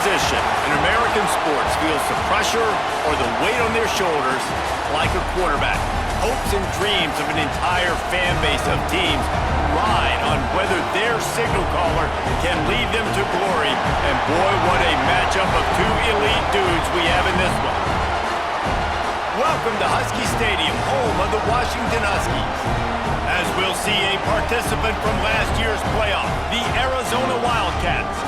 position in American sports feels the pressure or the weight on their shoulders like a quarterback. Hopes and dreams of an entire fan base of teams ride on whether their signal caller can lead them to glory. And boy, what a matchup of two elite dudes we have in this one. Welcome to Husky Stadium, home of the Washington Huskies. As we'll see a participant from last year's playoff, the Arizona Wildcats,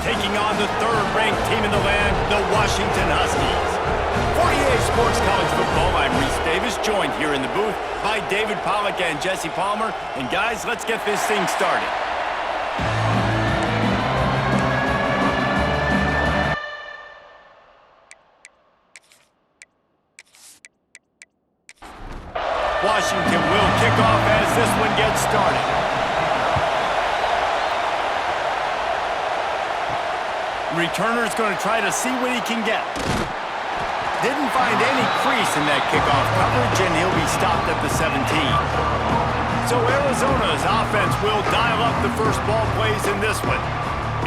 taking on the third-ranked team in the land, the Washington Huskies. For EA Sports College Football, I'm Reese Davis, joined here in the booth by David Pollack and Jesse Palmer. And guys, let's get this thing started. Washington will kick off as this one gets started. Returner's going to try to see what he can get. Didn't find any crease in that kickoff coverage, and he'll be stopped at the 17. So Arizona's offense will dial up the first ball plays in this one.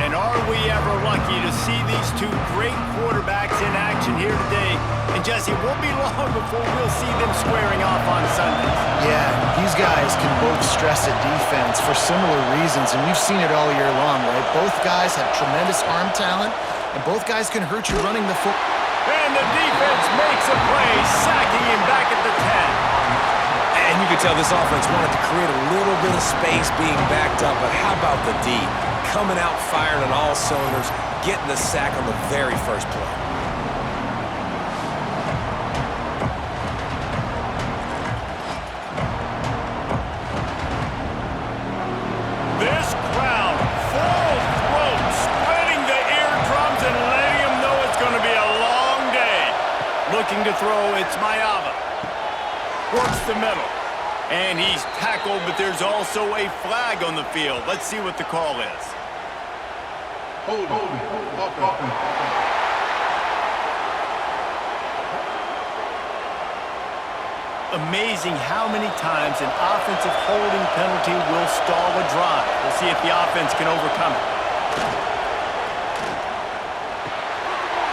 And are we ever lucky to see these two great quarterbacks in action here today? And Jesse, it won't be long before we'll see them squaring off on Sundays. Yeah, these guys can both stress a defense for similar reasons, and we've seen it all year long, right? Both guys have tremendous arm talent, and both guys can hurt you running the football. And the defense makes a play, sacking him back at the 10. And you could tell this offense wanted to create a little bit of space being backed up, but how about the D? Coming out firing on all cylinders, getting the sack on the very first play. This crowd, full throat, spreading the eardrums and letting them know it's going to be a long day. Looking to throw, it's Mayava. Works the middle. And he's tackled, but there's also a flag on the field. Let's see what the call is. Amazing how many times an offensive holding penalty will stall a drive. We'll see if the offense can overcome it.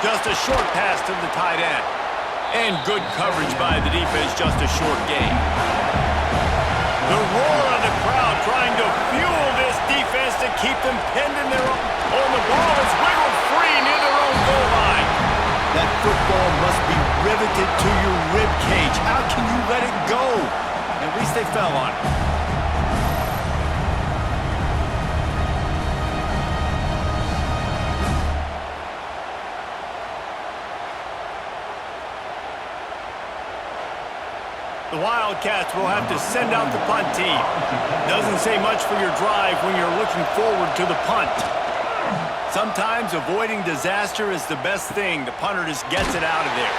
Just a short pass to the tight end. And good coverage by the defense, just a short gain. The roar of the crowd trying to fuel this defense to keep them pinned in their own. Oh, the ball is wiggled free near their own goal line. That football must be riveted to your rib cage. How can you let it go? At least they fell on it. The Wildcats will have to send out the punt team. Doesn't say much for your drive when you're looking forward to the punt. Sometimes avoiding disaster is the best thing. The punter just gets it out of there.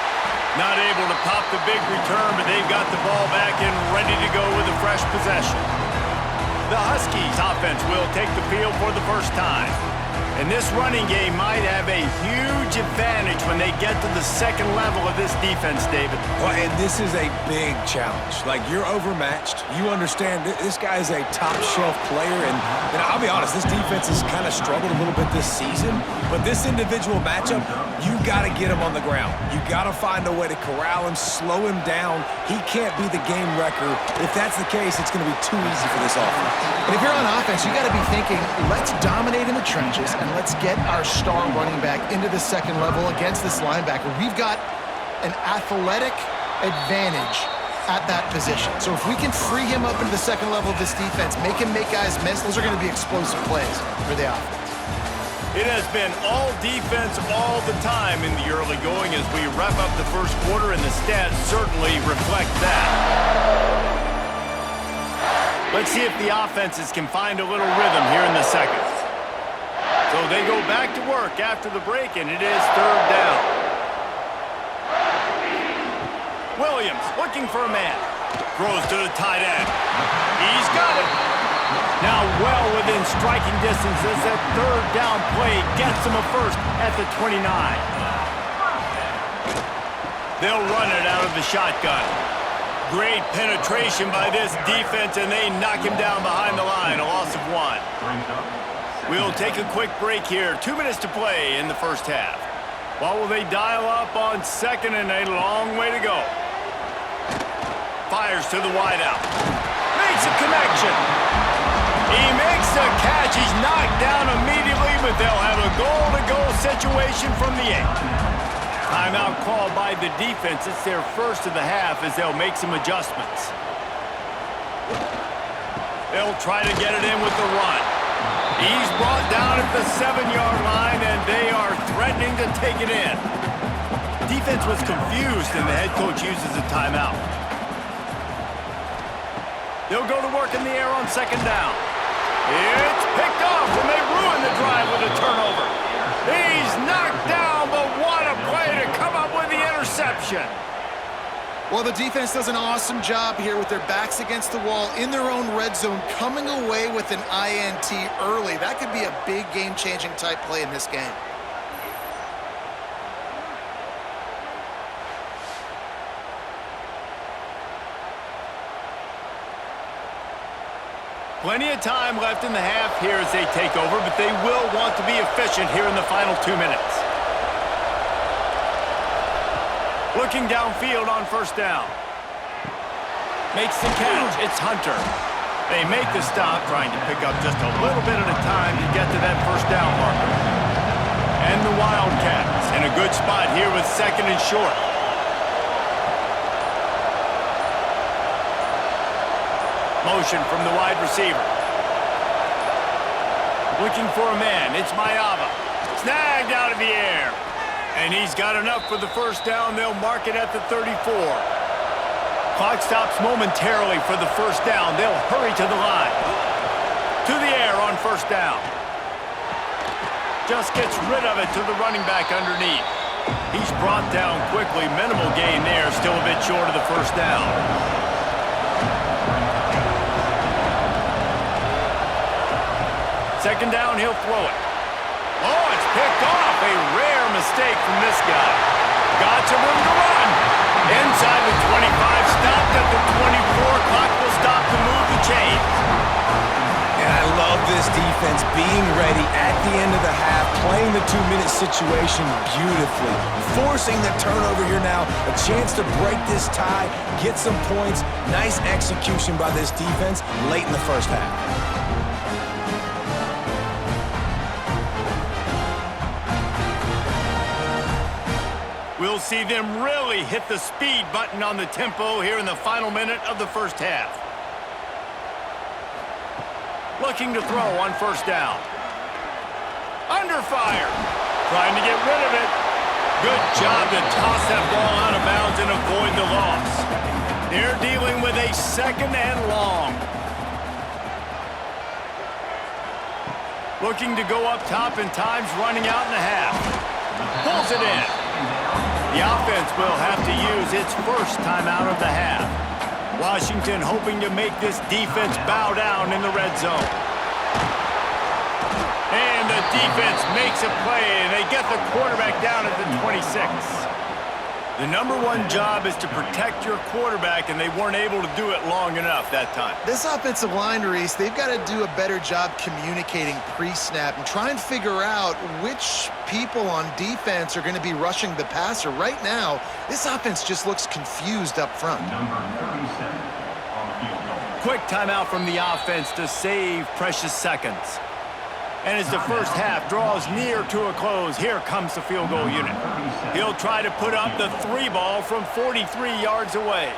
Not able to pop the big return, but they've got the ball back and ready to go with a fresh possession. The Huskies offense will take the field for the first time. And this running game might have a huge advantage when they get to the second level of this defense, David. Well, and this is a big challenge. Like, you're overmatched. You understand this guy is a top-shelf player. And I'll be honest, this defense has kind of struggled a little bit this season. But this individual matchup, you got to get him on the ground. You got to find a way to corral him, slow him down. He can't be the game wrecker. If that's the case, it's going to be too easy for this offense. And if you're on offense, you got to be thinking, let's dominate in the trenches and let's get our star running back into the second level against this linebacker. We've got an athletic advantage at that position. So if we can free him up into the second level of this defense, make him make guys miss, those are going to be explosive plays for the offense. It has been all defense all the time in the early going as we wrap up the first quarter, and the stats certainly reflect that. Let's see if the offenses can find a little rhythm here in the second. So they go back to work after the break, and it is third down. Williams looking for a man. Throws to the tight end. He's got it. Now well within striking distance as that third down play gets him a first at the 29. They'll run it out of the shotgun. Great penetration by this defense, and they knock him down behind the line. A loss of 1. We'll take a quick break here. 2 minutes to play in the first half. What will they dial up on second and a long way to go? Fires to the wideout. Makes a connection. He makes the catch. He's knocked down immediately, but they'll have a goal-to-goal situation from the 8. Timeout called by the defense. It's their first of the half as they'll make some adjustments. They'll try to get it in with the run. He's brought down at the 7-yard line, and they are threatening to take it in. Defense was confused, and the head coach uses a timeout. They'll go to work in the air on second down. It's picked off, and they ruin the drive with a turnover. He's knocked down, but what a play to come up with the interception. Well, the defense does an awesome job here with their backs against the wall in their own red zone, coming away with an INT early. That could be a big game-changing type play in this game. Plenty of time left in the half here as they take over, but they will want to be efficient here in the final 2 minutes. Looking downfield on first down. Makes the catch. It's Hunter. They make the stop, trying to pick up just a little bit at a time to get to that first down marker. And the Wildcats in a good spot here with second and short. Motion from the wide receiver. Looking for a man. It's Mayava. Snagged out of the air. And he's got enough for the first down. They'll mark it at the 34. Clock stops momentarily for the first down. They'll hurry to the line. To the air on first down. Just gets rid of it to the running back underneath. He's brought down quickly. Minimal gain there. Still a bit short of the first down. Second down, he'll throw it. Oh, it's picked off. A rare mistake from this guy. Got some room to run. Inside the 25, stopped at the 24. Clock will stop to move the chains. And I love this defense being ready at the end of the half, playing the 2-minute situation beautifully. Forcing the turnover here now. A chance to break this tie, get some points. Nice execution by this defense late in the first half. We'll see them really hit the speed button on the tempo here in the final minute of the first half. Looking to throw on first down. Under fire. Trying to get rid of it. Good job to toss that ball out of bounds and avoid the loss. They're dealing with a second and long. Looking to go up top, and time's running out in the half. Pulls it in. The offense will have to use its first timeout of the half. Washington hoping to make this defense bow down in the red zone. And the defense makes a play, and they get the quarterback down at the 26. The number one job is to protect your quarterback, and they weren't able to do it long enough that time. This offensive line, Reese, they've got to do a better job communicating pre-snap and try and figure out which people on defense are going to be rushing the passer. Right now, this offense just looks confused up front. Quick timeout from the offense to save precious seconds. And as the first half draws near to a close, here comes the field goal unit. He'll try to put up the 3 ball from 43 yards away.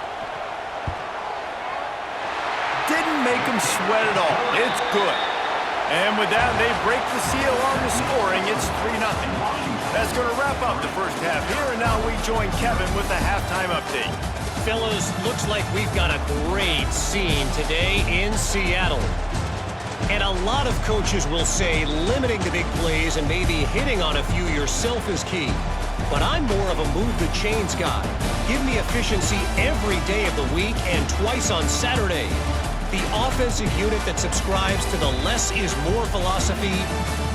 Didn't make him sweat at all. It's good. And with that, they break the seal on the scoring. It's 3-0. That's going to wrap up the first half here, and now we join Kevin with the halftime update. Fellas, looks like we've got a great scene today in Seattle. And a lot of coaches will say limiting the big plays and maybe hitting on a few yourself is key. But I'm more of a move the chains guy. Give me efficiency every day of the week and twice on Saturday. The offensive unit that subscribes to the less is more philosophy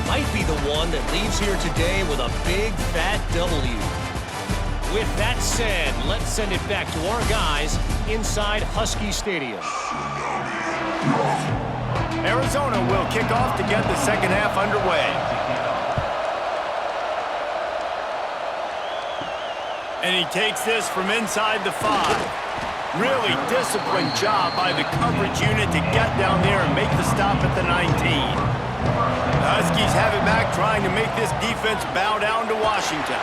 might be the one that leaves here today with a big fat W. With that said, let's send it back to our guys inside Husky Stadium. Arizona will kick off to get the second half underway. And he takes this from inside the 5. Really disciplined job by the coverage unit to get down there and make the stop at the 19. The Huskies have it back, trying to make this defense bow down to Washington.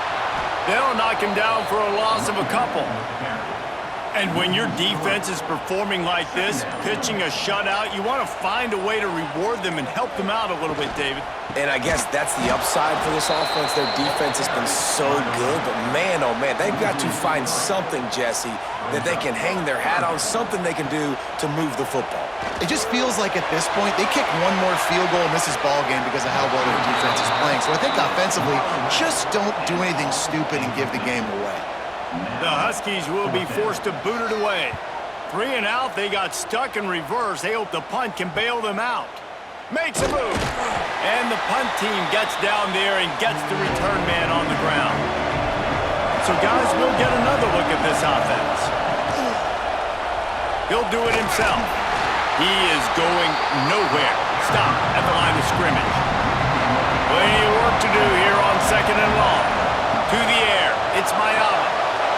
They'll knock him down for a loss of a couple. And when your defense is performing like this, pitching a shutout, you want to find a way to reward them and help them out a little bit, David. And I guess that's the upside for this offense. Their defense has been so good, but man, oh man, they've got to find something, Jesse, that they can hang their hat on, something they can do to move the football. It just feels like at this point, they kick one more field goal and miss this ball game because of how well their defense is playing. So I think offensively, just don't do anything stupid and give the game away. The Huskies will be forced to boot it away. 3 and out, they got stuck in reverse. They hope the punt can bail them out. Makes a move. And the punt team gets down there and gets the return man on the ground. So guys, we'll get another look at this offense. He'll do it himself. He is going nowhere. Stop at the line of scrimmage. Plenty of work to do here on second and long. To the air, it's Mayala.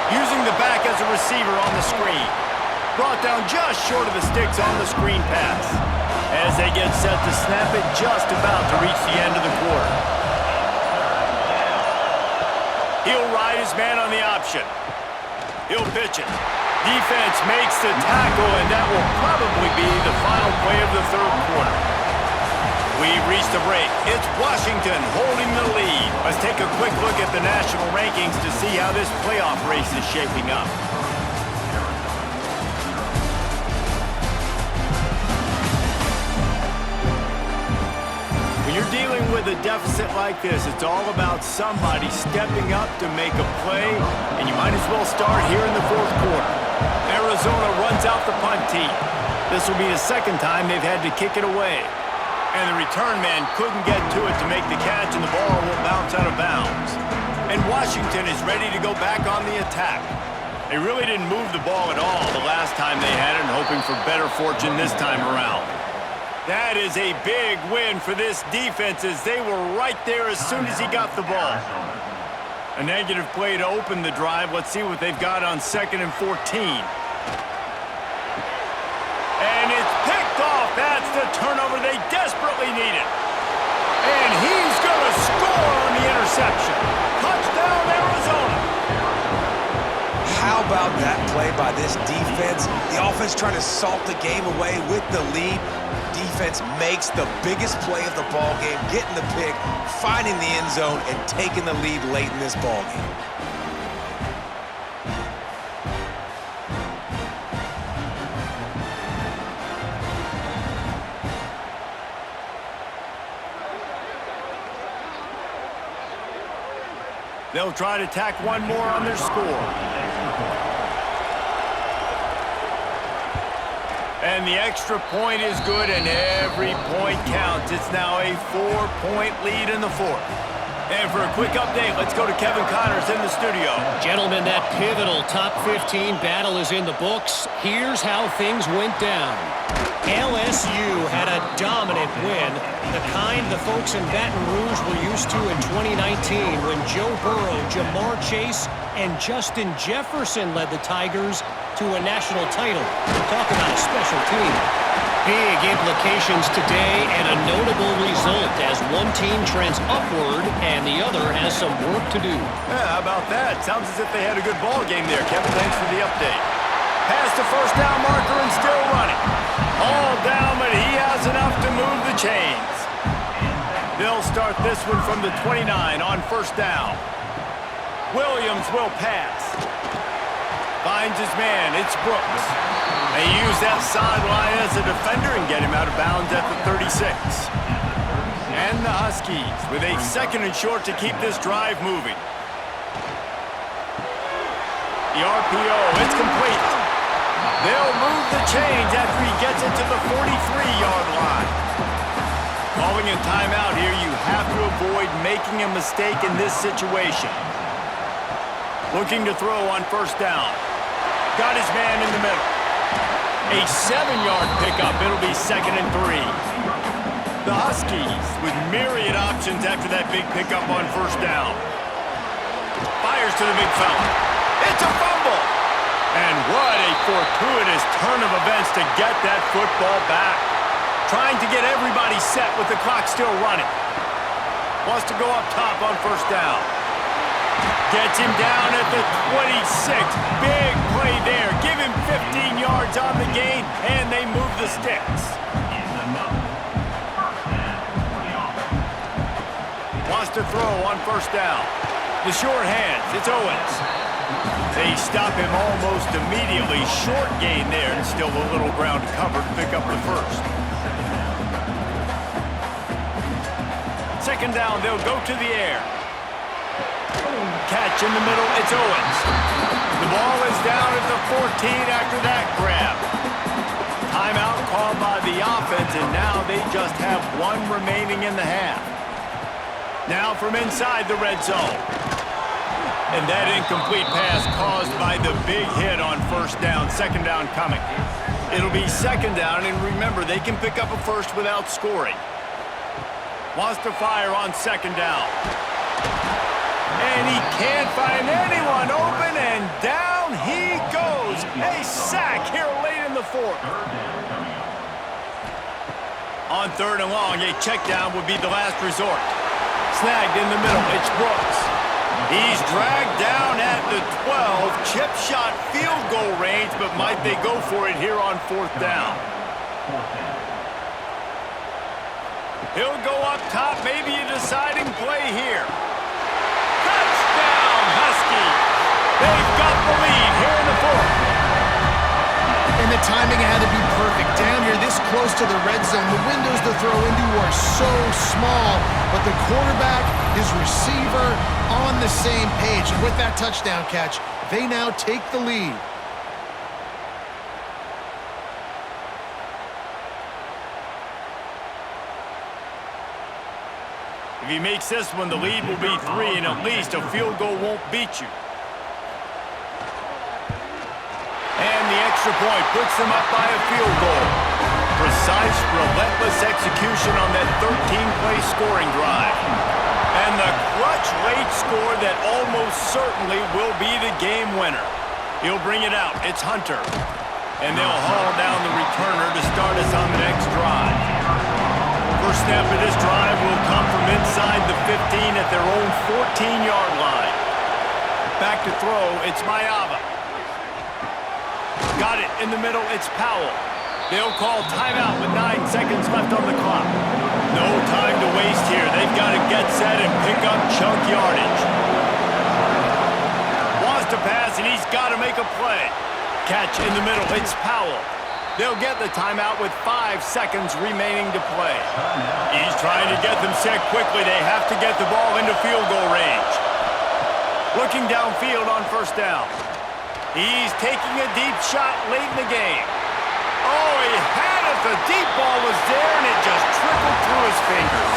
Using the back as a receiver on the screen. Brought down just short of the sticks on the screen pass. As they get set to snap it, just about to reach the end of the quarter. He'll ride his man on the option. He'll pitch it. Defense makes the tackle, and that will probably be the final play of the third quarter. We've reached the break. It's Washington holding the lead. Let's take a quick look at the national rankings to see how this playoff race is shaping up. When you're dealing with a deficit like this, it's all about somebody stepping up to make a play, and you might as well start here in the fourth quarter. Arizona runs out the punt team. This will be the second time they've had to kick it away. And the return man couldn't get to it to make the catch, and the ball will bounce out of bounds. And Washington is ready to go back on the attack. They really didn't move the ball at all the last time they had it, and hoping for better fortune this time around. That is a big win for this defense, as they were right there as soon as he got the ball. A negative play to open the drive. Let's see what they've got on 2nd and 14. And it's picked off. That's the turnover they desperately needed. And he's going to score on the interception. Touchdown, Arizona. How about that play by this defense? The offense trying to salt the game away with the lead. Defense makes the biggest play of the ball game, getting the pick, finding the end zone, and taking the lead late in this ball game. They'll try to tack one more on their score. And the extra point is good, and every point counts. It's now a 4-point lead in the fourth. And for a quick update, let's go to Kevin Connors in the studio. Gentlemen, that pivotal top 15 battle is in the books. Here's how things went down. LSU had a dominant win, the kind the folks in Baton Rouge were used to in 2019 when Joe Burrow, Jamar Chase, and Justin Jefferson led the Tigers to a national title. Talk about a special team. Big implications today and a notable result as one team trends upward and the other has some work to do. Yeah, how about that? Sounds as if they had a good ball game there. Kevin, thanks for the update. Past the first down marker and still running. All down, but he has enough to move the chains. They'll start this one from the 29 on first down. Williams will pass. Finds his man. It's Brooks. They use that sideline as a defender and get him out of bounds at the 36. And the Huskies with a 2nd and short to keep this drive moving. The RPO, it's complete. They'll move the chains after he gets it to the 43-yard line. Calling a timeout here, you have to avoid making a mistake in this situation. Looking to throw on first down. Got his man in the middle. A 7-yard pickup. It'll be 2nd and 3. The Huskies with myriad options after that big pickup on first down. Fires to the big fella. It's a fumble. And what a fortuitous turn of events to get that football back. Trying to get everybody set with the clock still running. Wants to go up top on first down. Gets him down at the 26. Big play there. Give him 15 yards on the gain, and they move the sticks. Wants to throw on first down. The short hands. It's Owens. They stop him almost immediately. Short gain there, and still a little ground to cover to pick up the first. Second down, they'll go to the air. Catch in the middle, it's Owens. The ball is down at the 14 after that grab. Timeout called by the offense, and now they just have one remaining in the half. Now from inside the red zone. And that incomplete pass caused by the big hit on first down. Second down coming. It'll be second down, and remember, they can pick up a first without scoring. Wants to fire on second down. And he can't find anyone open, and down he goes. A sack here late in the fourth. On third and long, a check down would be the last resort. Snagged in the middle, it's Brooks. He's dragged down at the 12. Chip shot field goal range, but might they go for it here on fourth down? He'll go up top, maybe a deciding play here. Touchdown, Huskies! They've got the lead here in the fourth. And the timing had to be perfect. Down here, this close to the red zone, the windows to throw into are so small, but the quarterback, his receiver, on the same page. And with that touchdown catch, they now take the lead. If he makes this one, the lead will be 3, and at least a field goal won't beat you. And the extra point puts them up by a field goal. Precise, relentless execution on that 13-play scoring drive. And the clutch late score that almost certainly will be the game winner. He'll bring it out. It's Hunter. And they'll haul down the returner to start us on the next drive. First snap of this drive will come from inside the 15 at their own 14-yard line. Back to throw, it's Mayava. Got it in the middle, it's Powell. They'll call timeout with 9 seconds left on the clock. No time to waste here. They've got to get set and pick up chunk yardage. Wants to pass, and he's got to make a play. Catch in the middle, it's Powell. They'll get the timeout with 5 seconds remaining to play. He's trying to get them set quickly. They have to get the ball into field goal range. Looking downfield on first down. He's taking a deep shot late in the game. Oh, he had it. The deep ball was there, and it just trickled through his fingers.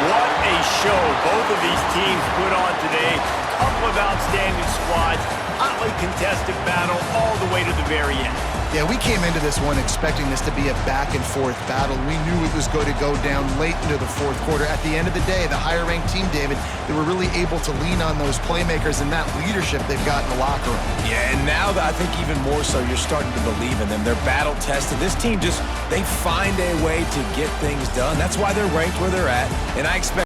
What a show both of these teams put on today. Couple of outstanding squads. Hotly contested battle all the way to the very end. Yeah, we came into this one expecting this to be a back-and-forth battle. We knew it was going to go down late into the fourth quarter. At the end of the day, the higher-ranked team, David, they were really able to lean on those playmakers and that leadership they've got in the locker room. Yeah, and now I think even more so, you're starting to believe in them. They're battle-tested. This team they find a way to get things done. That's why they're ranked where they're at, and I expect